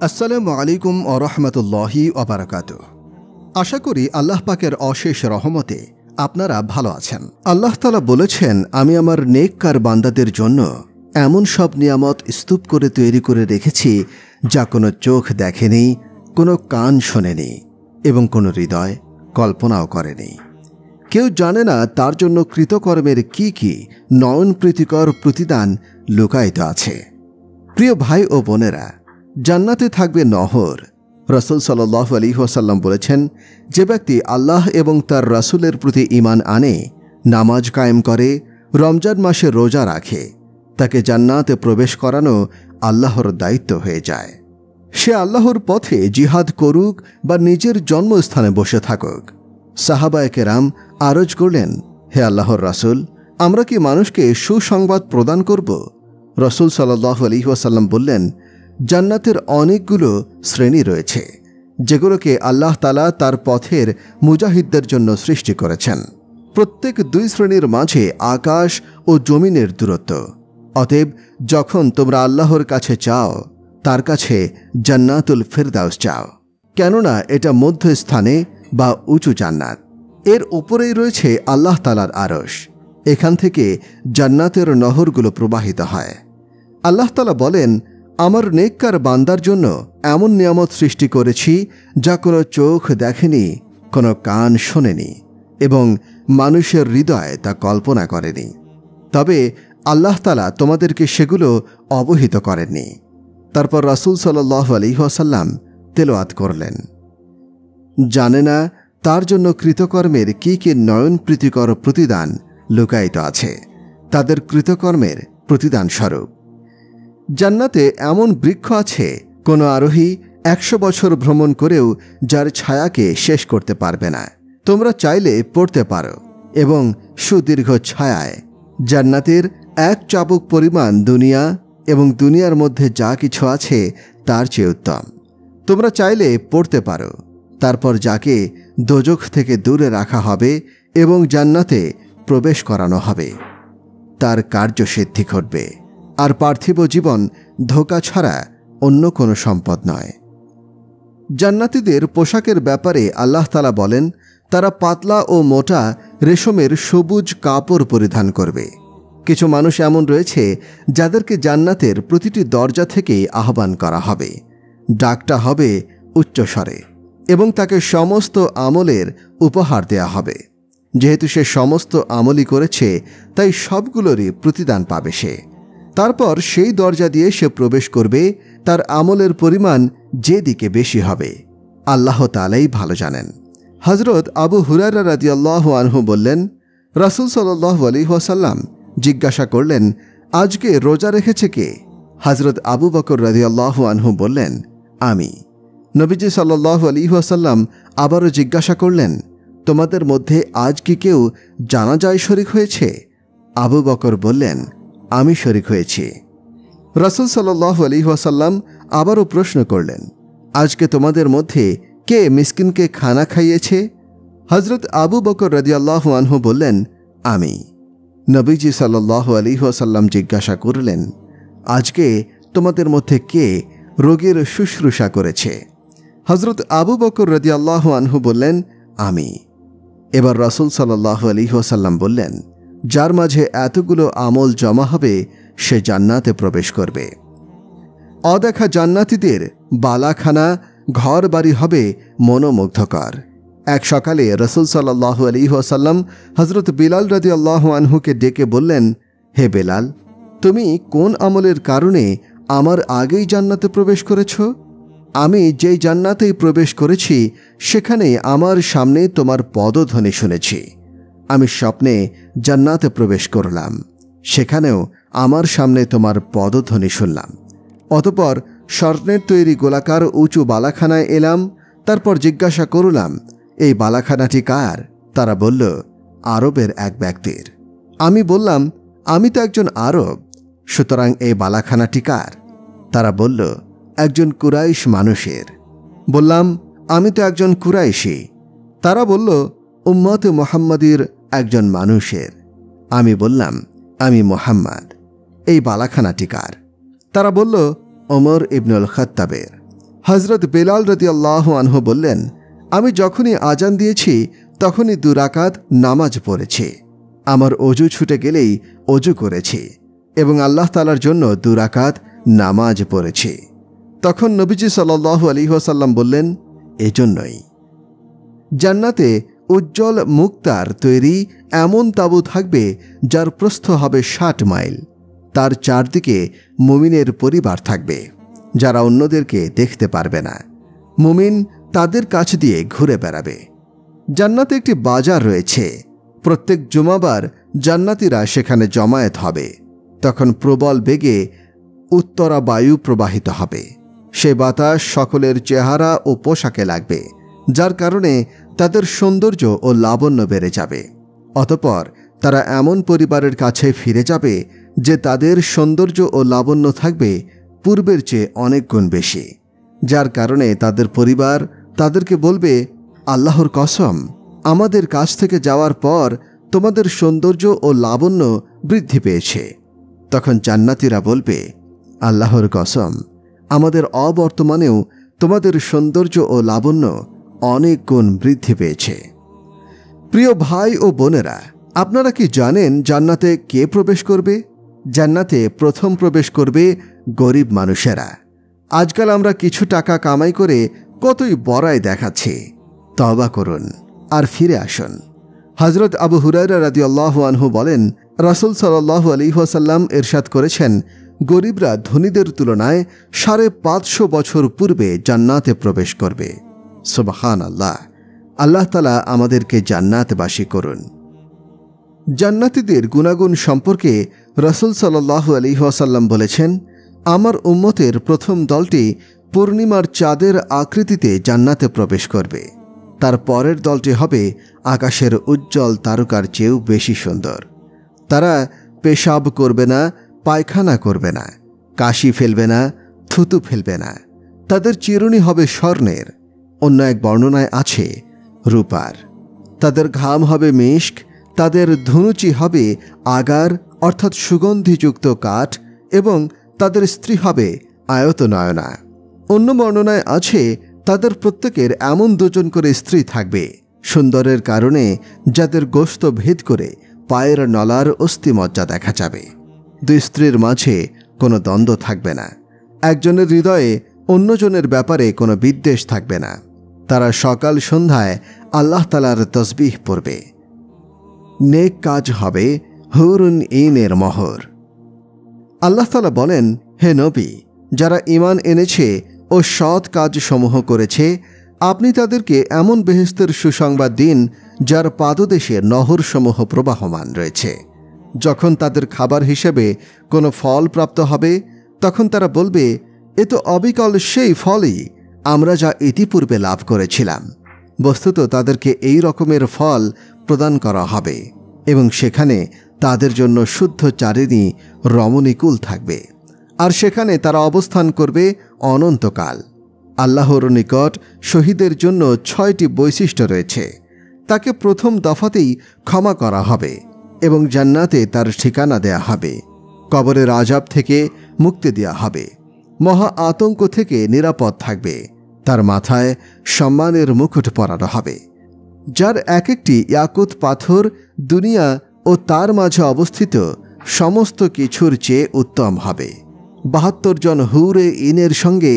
আসসালামু আলাইকুম ওয়া রাহমাতুল্লাহি ওয়া বারাকাতুহু। আশা করি আল্লাহ পাকের অশেষ রহমতে আপনারা ভালো আছেন। আল্লাহ তাআলা বলেছেন, আমি আমার নেককার বান্দাদের জন্য এমন সব নিয়ামত স্তূপ করে তৈরি করে রেখেছি যা কোনো চোখ দেখেনি, কোনো কান শোনেনি এবং কোনো হৃদয় কল্পনাও করেনি। কেউ জানে না তার জন্য কৃতকর্মের কি কি নয়ন প্রীতিকর প্রতিদান লুকায়িত আছে। প্রিয় ভাই ও বোনেরা, জান্নাতে থাকবে নহর। রাসূল সাল্লাল্লাহু আলাইহি ওয়াসাল্লাম বলেছেন, যে ব্যক্তি আল্লাহ এবং তার রাসূলের প্রতি ঈমান আনে, নামাজ কায়েম করে, রমজান মাসে রোজা রাখে, তাকে জান্নাতে প্রবেশ করানো আল্লাহর দায়িত্ব হয়ে যায়। সে আল্লাহর পথে জিহাদ করুক বা নিজের জন্মস্থানে বসে থাকুক। সাহাবায়ে কেরাম আরজ করলেন, হে আল্লাহর রাসূল, আমরা কি মানুষকে সুসংবাদ প্রদান করব? রাসূল সাল্লাল্লাহু আলাইহি ওয়াসাল্লাম বললেন, জান্নাতের অনেকগুলো শ্রেণী রয়েছে যেগুলোকে আল্লাহ তাআলা তার পথের মুজাহিদদের জন্য সৃষ্টি করেছেন। প্রত্যেক দুই শ্রেণীর মাঝে আকাশ ও জমিনের দূরত্ব। অতএব যখন তোমরা আল্লাহর কাছে চাও, তার কাছে জান্নাতুল ফিরদাউস চাও, কেননা এটা মধ্যস্থানে বা উঁচু জান্নাত। এর উপরেই রয়েছে আল্লাহ তাআলার আরশ। এখান থেকে জান্নাতের নহরগুলো প্রবাহিত হয়। আল্লাহ তাআলা বলেন, আমার নেককার বান্দার জন্য এমন নিয়ামত সৃষ্টি করেছি যা কোনো চোখ দেখেনি, কোনো কান শোনেনি এবং মানুষের হৃদয় তা কল্পনা করেনি। তবে আল্লাহ তাআলা তোমাদেরকে সেগুলো অবহিত করেননি। তারপর রাসূল সাল্লাল্লাহু আলাইহি ওয়াসাল্লাম তেলাওয়াত করলেন, জানে না তার জন্য কৃতকর্মের কি কি নয়ন প্রীতিকর প্রতিদান লুকায়িত আছে, তাদের কৃতকর্মের প্রতিদান স্বরূপ। জান্নাতে এমন বৃক্ষ আছে, কোনো আরোহী 100 বছর ভ্রমণ করেও যার ছায়াকে শেষ করতে পারবে না। তোমরা চাইলে পড়তে পারো এবং সুদীর্ঘ ছায়ায় জান্নাতের এক চাবুক পরিমাণ দুনিয়া এবং দুনিয়ার মধ্যে যা কিছু আছে তার চেয়ে উত্তম। তোমরা চাইলে পড়তে পারো। তারপর যাকে দোজখ থেকে দূরে রাখা হবে এবং জান্নাতে প্রবেশ করানো হবে, তার কার্যসিদ্ধি ঘটবে। আর পার্থিব জীবন ধোঁকা ছাড়া অন্য কোনো সম্পদ নয়। জান্নাতীদের পোশাকের ব্যাপারে আল্লাহ তাআলা বলেন, তারা পাতলা ও মোটা রেশমের সবুজ কাপড় পরিধান করবে। কিছু মানুষ এমন রয়েছে যাদেরকে জান্নাতের প্রতিটি দরজা থেকেই আহ্বান করা হবে। ডাকটা হবে উচ্চস্বরে এবং তাকে সমস্ত আমলের উপহার দেয়া হবে। যেহেতু সে সমস্ত আমলই করেছে, তাই সবগুলোরই প্রতিদান পাবে সে। তারপর সেই দরজা দিয়ে সে প্রবেশ করবে, তার আমলের পরিমাণ যেদিকে বেশি হবে আল্লাহ তাআলাই ভালো জানেন। হযরত আবু হুরায়রা রাদিয়াল্লাহু আনহু বললেন, রাসূল সাল্লাল্লাহু আলাইহি ওয়াসাল্লাম জিজ্ঞাসা করলেন, আজকে রোজা রেখেছে কে? হযরত আবু বকর রাদিয়াল্লাহু আনহু বললেন, আমি। নবীজি সাল্লাল্লাহু আলাইহি ওয়াসাল্লাম আবারও জিজ্ঞাসা করলেন, তোমাদের মধ্যে আজ কি কেউ জানাজায় শরীক হয়েছে? আবু বকর বললেন, আমি শরীক হয়েছি। রাসূল সাল্লাল্লাহু আলাইহি ওয়াসাল্লাম আবারও প্রশ্ন করলেন, আজকে তোমাদের মধ্যে কে মিসকিনকে খানা খাইয়েছে? হযরত আবু বকর রাদিয়াল্লাহু আনহু বললেন, আমি। নবীজি সাল্লাল্লাহু আলাইহি ওয়াসাল্লাম জিজ্ঞাসা করলেন, আজকে তোমাদের মধ্যে কে রোগীর শুশ্রূষা করেছে? হযরত আবু বকর রাদিয়াল্লাহু আনহু বললেন, আমি। এবার রাসূল সাল্লাল্লাহু আলাইহি ওয়াসাল্লাম বললেন, যার মাঝে এতগুলো আমল জমা হবে সে জান্নাতে প্রবেশ করবে। অদেখা জান্নাতীদের বালাখানা ঘর বাড়ি হবে মনোমুগ্ধকর। এক সকালে রাসূল সাল্লাল্লাহু আলাইহি ওয়াসাল্লাম হযরত বিলাল রাদিয়াল্লাহু আনহুকে ডেকে বললেন, হে বেলাল, তুমি কোন আমলের কারণে আমার আগেই জান্নাতে প্রবেশ করেছ? আমি যেই জান্নাতেই প্রবেশ করেছি সেখানেই আমার সামনে তোমার পদধ্বনি শুনেছি। আমি স্বপ্নে জান্নাতে প্রবেশ করলাম, সেখানেও আমার সামনে তোমার পদধ্বনি শুনলাম। অতঃপর স্বর্ণের তৈরি গোলাকার উঁচু বালাখানায় এলাম। তারপর জিজ্ঞাসা করলাম, এই বালাখানাটি কার? তারা বলল, আরবের এক ব্যক্তির। আমি বললাম, আমি তো একজন আরব, সুতরাং এই বালাখানাটি কার? তারা বলল, একজন কুরাইশ মানুষের। বললাম, আমি তো একজন কুরাইশি। তারা বলল, উম্মত মুহাম্মাদির একজন মানুষের। আমি বললাম, আমি মুহাম্মদ। এই বালাখানাটি কার? তারা বলল, ওমর ইবনুল খাত্তাবের। হযরত বেলাল রাদিয়াল্লাহু আনহু বললেন, আমি যখনই আজান দিয়েছি তখনই 2 রাকাত নামাজ পড়েছি। আমার অজু ছুটে গেলেই অজু করেছি এবং আল্লাহ তাআলার জন্য 2 রাকাত নামাজ পড়েছি। তখন নবীজি সাল্লাল্লাহু আলাইহি ওয়াসাল্লাম বললেন, এজন্যই জান্নাতে উজ্জ্বল মুক্তার তৈরি এমন তাঁবু থাকবে যার প্রস্থ হবে 60 মাইল। তার চারদিকে মুমিনের পরিবার থাকবে, যারা অন্যদেরকে দেখতে পারবে না। মুমিন তাদের কাছ দিয়ে ঘুরে বেড়াবে। জান্নাতে একটি বাজার রয়েছে। প্রত্যেক জুমাবার জান্নাতীরা সেখানে জমায়েত হবে। তখন প্রবল বেগে উত্তরা বায়ু প্রবাহিত হবে। সে বাতাস সকলের চেহারা ও পোশাকে লাগবে, যার কারণে তাদের সৌন্দর্য ও লাবণ্য বেড়ে যাবে। অতঃপর তারা এমন পরিবারের কাছে ফিরে যাবে যে তাদের সৌন্দর্য ও লাবণ্য থাকবে পূর্বের চেয়ে অনেক গুণ বেশি, যার কারণে তাদের পরিবার তাদেরকে বলবে, আল্লাহর কসম, আমাদের কাছ থেকে যাওয়ার পর তোমাদের সৌন্দর্য ও লাবণ্য বৃদ্ধি পেয়েছে। তখন জান্নাতীরা বলবে, আল্লাহর কসম, আমাদের অবর্তমানেও তোমাদের সৌন্দর্য ও লাবণ্য অনেক গুণ বৃদ্ধি পেয়েছে। প্রিয় ভাই ও বোনেরা, আপনারা কি জানেন জান্নাতে কে প্রবেশ করবে? জান্নাতে প্রথম প্রবেশ করবে গরিব মানুষেরা। আজকাল আমরা কিছু টাকা কামাই করে কতই বড়াই দেখাচ্ছি। তওবা করুন আর ফিরে আসুন। হযরত আবু হুরায়রা রাদিয়াল্লাহু আনহু বলেন, রাসূল সাল্লাল্লাহু আলাইহি ওয়াসাল্লাম ইরশাদ করেছেন, গরিবরা ধনীদের তুলনায় 550 বছর পূর্বে জান্নাতে প্রবেশ করবে। সুবহানাল্লাহ। আল্লাহ তাআলা আমাদেরকে জান্নাতবাসী করুন। জান্নাতীদের গুণাগুণ সম্পর্কে রাসূল সাল্লাল্লাহু আলাইহি ওয়াসাল্লাম বলেছেন, আমার উম্মতের প্রথম দলটি পূর্ণিমার চাঁদের আকৃতিতে জান্নাতে প্রবেশ করবে। তার পরের দলটি হবে আকাশের উজ্জ্বল তারকার চেয়েও বেশি সুন্দর। তারা পেশাব করবে না, পায়খানা করবে না, কাশি ফেলবে না, থুতু ফেলবে না। তাদের চিরুনি হবে স্বর্ণের, অন্য এক বর্ণনায় আছে রূপার। তাদের ঘাম হবে মিশক, তাদের ধুনুচি হবে আগার অর্থাৎ সুগন্ধিযুক্ত কাঠ, এবং তাদের স্ত্রী হবে আয়তনয়না। অন্য বর্ণনায় আছে তাদের প্রত্যেকের এমন 2 জন করে স্ত্রী থাকবে, সুন্দরের কারণে যাদের গোশত ভেদ করে পায়ের নলার অস্থিমজ্জা দেখা যাবে। 2 স্ত্রীর মাঝে কোনো দ্বন্দ্ব থাকবে না। একজনের হৃদয়ে অন্যজনের ব্যাপারে কোনো বিদ্বেষ থাকবে না। তারা সকাল সন্ধ্যায় আল্লাহ তাআলার তসবিহ পড়বে। নেক কাজ হবে হুরুন ইনের মোহর। আল্লাহ তাআলা বলেন, হে নবী, যারা ঈমান এনেছে ও সৎ কাজসমূহ করেছে, আপনি তাদেরকে এমন বেহেশতের সুসংবাদ দিন যার পাদদেশে নহরসমূহ প্রবাহমান রয়েছে। যখন তাদের খাবার হিসেবে কোনো ফল প্রাপ্ত হবে, তখন তারা বলবে, এ তো অবিকল সেই ফলই আমরা যা ইতিপূর্বে লাভ করেছিলাম। বস্তুত তাদেরকে এই রকমের ফল প্রদান করা হবে এবং সেখানে তাদের জন্য শুদ্ধ চারিণী রমণীকুল থাকবে, আর সেখানে তারা অবস্থান করবে অনন্তকাল। আল্লাহর নিকট শহীদের জন্য 6টি বৈশিষ্ট্য রয়েছে। তাকে প্রথম দফাতেই ক্ষমা করা হবে এবং জান্নাতে তার ঠিকানা দেয়া হবে। কবরের আযাব থেকে মুক্তি দেয়া হবে। মহা আতঙ্ক থেকে নিরাপদ থাকবে। তার মাথায় সম্মানের মুকুট পরানো হবে, যার এক একটি ইয়াকুত পাথর দুনিয়া ও তার মাঝে অবস্থিত সমস্ত কিছুর চেয়ে উত্তম হবে। 72 জন হুরে ইনের সঙ্গে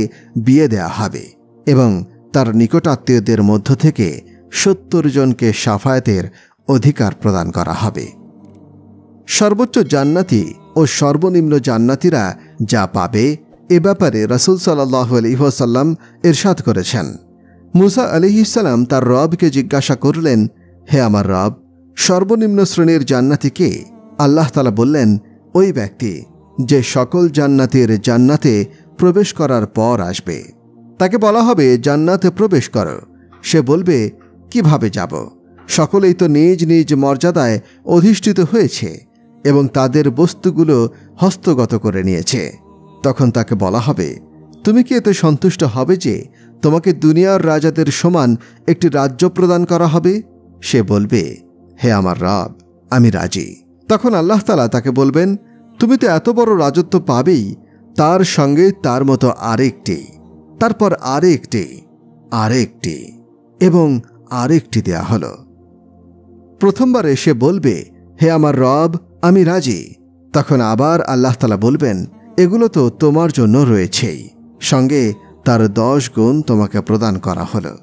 বিয়ে দেয়া হবে এবং তার নিকটাত্মীয়দের মধ্য থেকে 70 জনকে শাফায়াতের অধিকার প্রদান করা হবে। সর্বোচ্চ জান্নাতি ও সর্বনিম্ন জান্নাতীরা যা পাবে এ ব্যাপারে রাসূল সাল্লাল্লাহু আলাইহি ওয়াসাল্লাম ইরশাদ করেছেন। মুসা আলাইহিস সালাম তার রবকে জিজ্ঞাসা করলেন, হে আমার রব, সর্বনিম্ন শ্রেণীর জান্নাতি কে? আল্লাহ তাআলা বললেন, ওই ব্যক্তি যে সকল জান্নাতের জান্নাতে প্রবেশ করার পর আসবে। তাকে বলা হবে, জান্নাতে প্রবেশ করো। সে বলবে, কিভাবে যাব? সকলেই তো নিজ নিজ মর্যাদায় অধিষ্ঠিত হয়েছে এবং তাদের বস্তুগুলো হস্তগত করে নিয়েছে। তখন তাকে বলা হবে, তুমি কি এতে সন্তুষ্ট হবে যে তোমাকে দুনিয়ার রাজাদের সমান একটি রাজ্য প্রদান করা হবে? সে বলবে, হে আমার রব, আমি রাজি। তখন আল্লাহ তাআলা তাকে বলবেন, তুমি তো এত বড় রাজত্ব পাবেই, তার সঙ্গে তার মতো আরেকটি। তারপর আরেকটি, আরেকটি এবং আরেকটি দেয়া হলো। প্রথমবারে সে বলবে, হে আমার রব, আমি রাজি। তখন আবার আল্লাহ তাআলা বলবেন, এগুলো তো তোমার জন্য রয়েছেই, সঙ্গে তার 10 গুণ তোমাকে প্রদান করা হলো।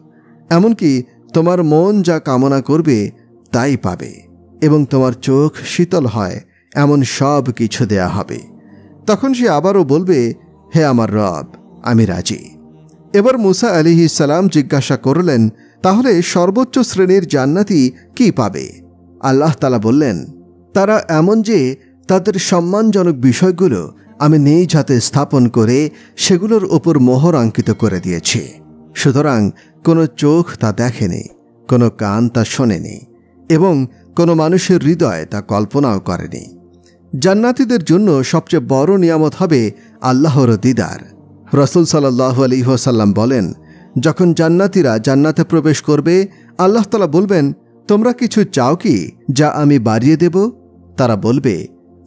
এমনকি তোমার মন যা কামনা করবে তাই পাবে, এবং তোমার চোখ শীতল হয় এমন সব কিছু দেয়া হবে। তখন সে আবারও বলবে, হে আমার রব, আমি রাজি। এবার মুসা আলাইহিস সালাম জিজ্ঞাসা করলেন, তাহলে সর্বোচ্চ শ্রেণীর জান্নাতি কি পাবে? আল্লাহ তাআলা বললেন, তারা এমন যে তাদের সম্মানজনক বিষয়গুলো আমি নিজ হাতে স্থাপন করে সেগুলোর ওপর মোহর অঙ্কিত করে দিয়েছি। সুতরাং কোনো চোখ তা দেখেনি, কোনো কান তা শোনেনি, এবং কোনো মানুষের হৃদয় তা কল্পনাও করেনি। জান্নাতীদের জন্য সবচেয়ে বড় নিয়ামত হবে আল্লাহর দিদার। রাসূল সাল্লাল্লাহু আলাইহি ওয়াসাল্লাম বলেন, যখন জান্নাতীরা জান্নাতে প্রবেশ করবে, আল্লাহ তাআলা বলবেন, তোমরা কিছু চাও কি যা আমি বাড়িয়ে দেব? তারা বলবে,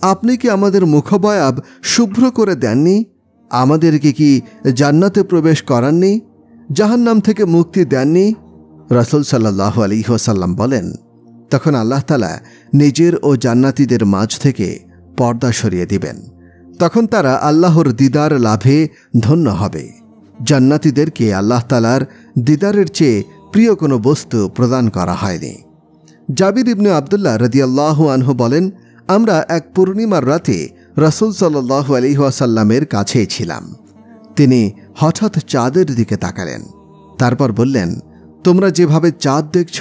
আপনি কি আমাদের মুখবয়াব শুভ্র করে দেননি? আমাদেরকে কি জান্নাতে প্রবেশ করাননি? জাহান্নাম থেকে মুক্তি দেননি? রাসূল সাল্লাল্লাহু আলাইহি ওয়াসাল্লাম বলেন, তখন আল্লাহ তাআলা নিজের ও জান্নাতীদের মাঝ থেকে পর্দা সরিয়ে দিবেন। তখন তারা আল্লাহর দিদার লাভে ধন্য হবে। জান্নাতীদেরকে আল্লাহ তাআলার দিদারের চেয়ে প্রিয় কোনো বস্তু প্রদান করা হয়নি। জাবির ইবনে আব্দুল্লাহ রাদিয়াল্লাহু আনহু বলেন, আমরা এক পূর্ণিমার রাতে রাসূল সাল্লাল্লাহু আলাইহি ওয়াসাল্লামের কাছেই ছিলাম। তিনি হঠাৎ চাঁদের দিকে তাকালেন। তারপর বললেন, তোমরা যেভাবে চাঁদ দেখছ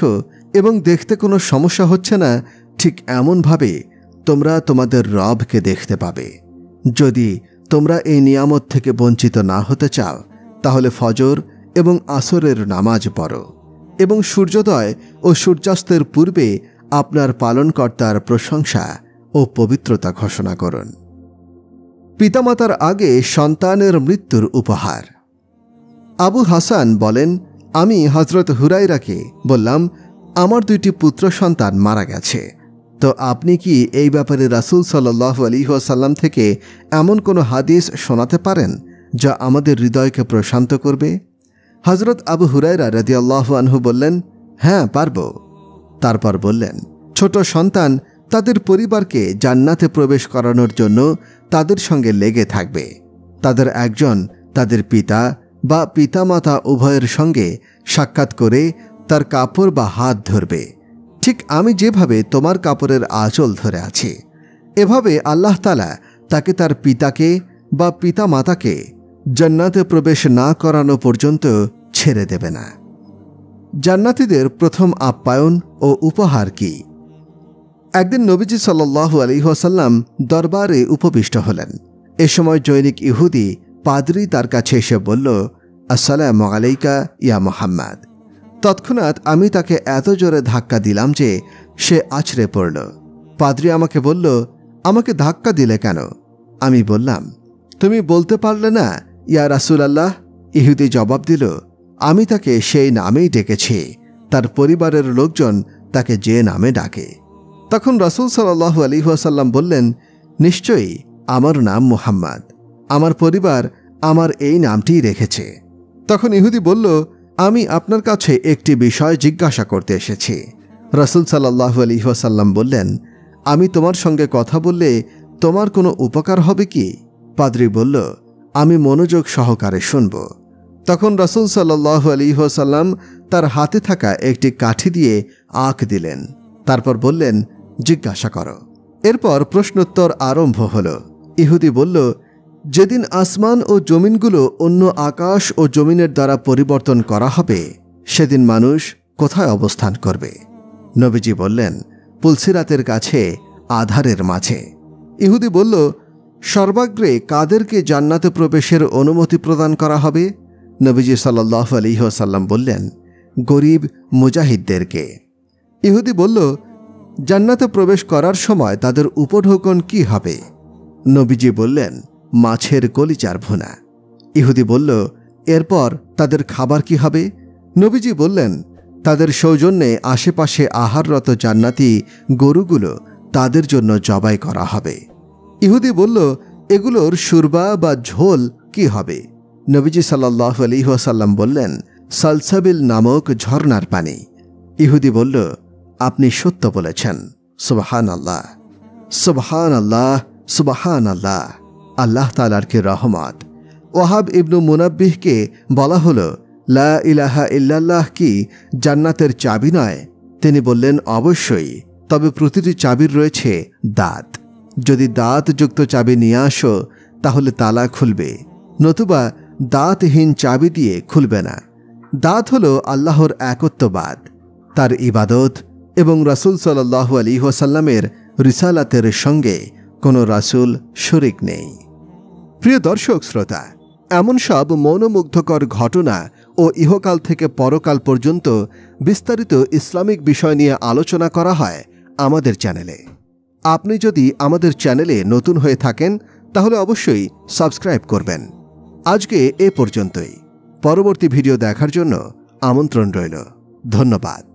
এবং দেখতে কোনো সমস্যা হচ্ছে না, ঠিক এমনভাবে তোমরা তোমাদের রবকে দেখতে পাবে। যদি তোমরা এই নিয়ামত থেকে বঞ্চিত না হতে চাও, তাহলে ফজর এবং আসরের নামাজ পড়ো এবং সূর্যোদয় ও সূর্যাস্তের পূর্বে আপনার পালনকর্তার প্রশংসা ও পবিত্রতা ঘোষণা করুন। পিতামাতার আগে সন্তানের মৃত্যুর উপহার। আবু হাসান বলেন, আমি হযরত হুরায়রাকে বললাম, আমার 2টি পুত্র সন্তান মারা গেছে, তো আপনি কি এই ব্যাপারে রাসূল সাল্লাল্লাহু আলাইহি ওয়াসাল্লাম থেকে এমন কোনো হাদিস শোনাতে পারেন যা আমাদের হৃদয়কে প্রশান্ত করবে? হযরত আবু হুরায়রা রাদিয়াল্লাহু আনহু বললেন, হ্যাঁ, পারব। তারপর বললেন, ছোট সন্তান তাদের পরিবারকে জান্নাতে প্রবেশ করানোর জন্য তাদের সঙ্গে লেগে থাকবে। তাদের একজন তাদের পিতা বা পিতামাতা উভয়ের সঙ্গে সাক্ষাৎ করে তার কাপড় বা হাত ধরবে, ঠিক আমি যেভাবে তোমার কাপড়ের আঁচল ধরে আছি। এভাবে আল্লাহ তাআলা তাকে তার পিতাকে বা পিতামাতাকে জান্নাতে প্রবেশ না করানো পর্যন্ত ছেড়ে দেবে না। জান্নাতীদের প্রথম আপ্যায়ন ও উপহার কি? একদিন নবীজি সাল্লাল্লাহু আলাইহি ওয়াসাল্লাম দরবারে উপবিষ্ট হলেন। এ সময় জৈনিক ইহুদি পাদ্রী তার কাছে এসে বলল, আসসালামু আলাইকা ইয়া মুহাম্মদ। তৎক্ষণাৎ আমি তাকে এত জোরে ধাক্কা দিলাম যে সে আছড়ে পড়ল। পাদ্রী আমাকে বলল, আমাকে ধাক্কা দিলে কেন? আমি বললাম, তুমি বলতে পারলে না ইয়া রাসূলুল্লাহ? ইহুদি জবাব দিল, আমি তাকে সেই নামেই ডেকেছি, তার পরিবারের লোকজন তাকে যে নামে ডাকে। তখন রাসূল সাল্লাল্লাহু আলাইহি ওয়াসাল্লাম বললেন, নিশ্চয়ই আমার নাম মুহাম্মদ, আমার পরিবার আমার এই নামটিই রেখেছে। তখন ইহুদি বলল, আমি আপনার কাছে একটি বিষয় জিজ্ঞাসা করতে এসেছি। রাসূল সাল্লাল্লাহু আলাইহি ওয়াসাল্লাম বললেন, আমি তোমার সঙ্গে কথা বললে তোমার কোনো উপকার হবে কি? পাদ্রী বলল, আমি মনোযোগ সহকারে শুনব। তখন রাসূল সাল্লাল্লাহু আলাইহি ওয়াসাল্লাম তার হাতে থাকা একটি কাঠি দিয়ে আঁক দিলেন। তারপর বললেন, জিজ্ঞাসা করো। এরপর প্রশ্নোত্তর আরম্ভ হল। ইহুদি বলল, যেদিন আসমান ও জমিনগুলো অন্য আকাশ ও জমিনের দ্বারা পরিবর্তন করা হবে, সেদিন মানুষ কোথায় অবস্থান করবে? নবীজি বললেন, পুলসিরাতের কাছে আধারের মাঝে। ইহুদি বলল, সর্বাগ্রে কাদেরকে জান্নাতে প্রবেশের অনুমতি প্রদান করা হবে? নবীজি সাল্লাল্লাহু আলাইহি ওয়াসাল্লাম বললেন, গরিব মুজাহিদদেরকে। ইহুদি বলল, জান্নাতে প্রবেশ করার সময় তাদের উপঢৌকন কি হবে? নবীজি বললেন, মাছের কলিজার ভুনা। ইহুদি বলল, এরপর তাদের খাবার কি হবে? নবীজি বললেন, তাদের সৌজন্যে আশেপাশে আহাররত জান্নাতি গরুগুলো তাদের জন্য জবাই করা হবে। ইহুদি বলল, এগুলোর শুরবা বা ঝোল কি হবে? নবীজি সাল্লাল্লাহু আলাইহি ওয়াসাল্লাম বললেন, সালসাবিল নামক ঝর্ণার পানি। ইহুদি বলল, আপনি সত্য বলেছেন। সুবহানাল্লাহ, সুবহানাল্লাহ, সুবহানাল্লাহ। আল্লাহ তাআলার কি রহমত। ওয়াহাব ইবনু মুনাব্বিহকে বলা হলো, লা ইলাহা ইল্লাল্লাহ কি জান্নাতের চাবি নয়? তিনি বললেন, অবশ্যই, তবে প্রতিটি চাবির রয়েছে দাঁত। যদি দাঁতযুক্ত চাবি নিয়ে আসো তাহলে তালা খুলবে, নতুবা দাঁতহীন চাবি দিয়ে খুলবে না। দাঁত হল আল্লাহর একত্ববাদ, তার ইবাদত এবং রাসূল সাল্লাল্লাহু আলাইহি ওয়াসাল্লামের রিসালাতের সঙ্গে কোনো রাসূল শরিক নেই। প্রিয় দর্শক শ্রোতা, এমন সব মনোমুগ্ধকর ঘটনা ও ইহকাল থেকে পরকাল পর্যন্ত বিস্তারিত ইসলামিক বিষয় নিয়ে আলোচনা করা হয় আমাদের চ্যানেলে। আপনি যদি আমাদের চ্যানেলে নতুন হয়ে থাকেন তাহলে অবশ্যই সাবস্ক্রাইব করবেন। আজকে এ পর্যন্তই। পরবর্তী ভিডিও দেখার জন্য আমন্ত্রণ রইল। ধন্যবাদ।